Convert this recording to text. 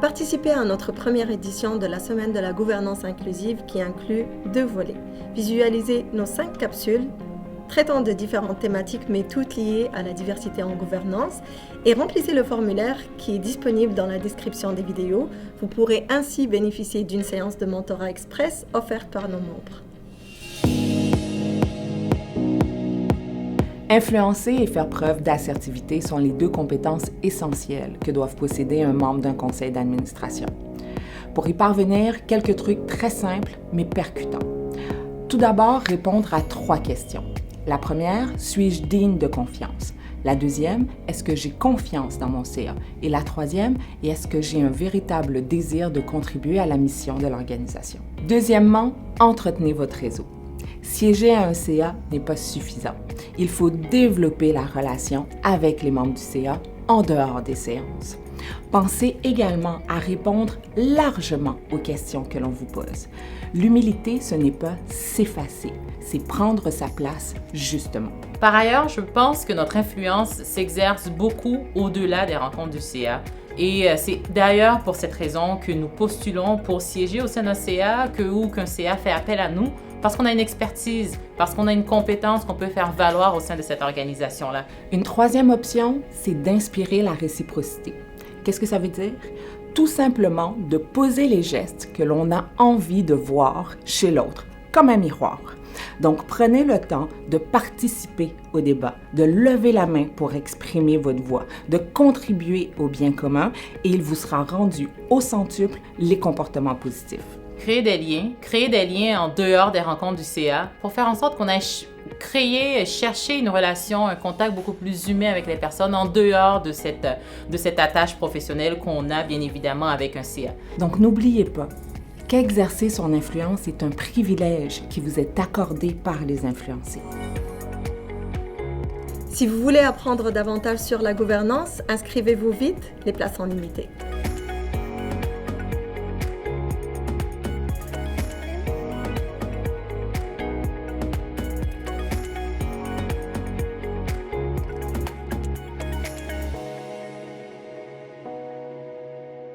Participez à notre première édition de la Semaine de la gouvernance inclusive qui inclut 2 volets. Visualisez nos 5 capsules traitant de différentes thématiques mais toutes liées à la diversité en gouvernance et remplissez le formulaire qui est disponible dans la description des vidéos. Vous pourrez ainsi bénéficier d'une séance de mentorat express offerte par nos membres. Influencer et faire preuve d'assertivité sont les 2 compétences essentielles que doivent posséder un membre d'un conseil d'administration. Pour y parvenir, quelques trucs très simples mais percutants. Tout d'abord, répondre à 3 questions. La première, suis-je digne de confiance? La deuxième, est-ce que j'ai confiance dans mon CA? Et la troisième, est-ce que j'ai un véritable désir de contribuer à la mission de l'organisation? Deuxièmement, entretenez votre réseau. Siéger à un CA n'est pas suffisant. Il faut développer la relation avec les membres du CA en dehors des séances. Pensez également à répondre largement aux questions que l'on vous pose. L'humilité, ce n'est pas s'effacer, c'est prendre sa place justement. Par ailleurs, je pense que notre influence s'exerce beaucoup au-delà des rencontres du CA. Et c'est d'ailleurs pour cette raison que nous postulons pour siéger au sein d'un CA ou qu'un CA fait appel à nous, parce qu'on a une expertise, parce qu'on a une compétence qu'on peut faire valoir au sein de cette organisation-là. Une troisième option, c'est d'inspirer la réciprocité. Qu'est-ce que ça veut dire? Tout simplement de poser les gestes que l'on a envie de voir chez l'autre, comme un miroir. Donc, prenez le temps de participer au débat, de lever la main pour exprimer votre voix, de contribuer au bien commun et il vous sera rendu au centuple les comportements positifs. Créer des liens en dehors des rencontres du CA pour faire en sorte qu'on ait chercher une relation, un contact beaucoup plus humain avec les personnes en dehors de cette attache professionnelle qu'on a bien évidemment avec un CA. Donc, n'oubliez pas qu'exercer son influence est un privilège qui vous est accordé par les influencés. Si vous voulez apprendre davantage sur la gouvernance, inscrivez-vous vite, les places sont limitées.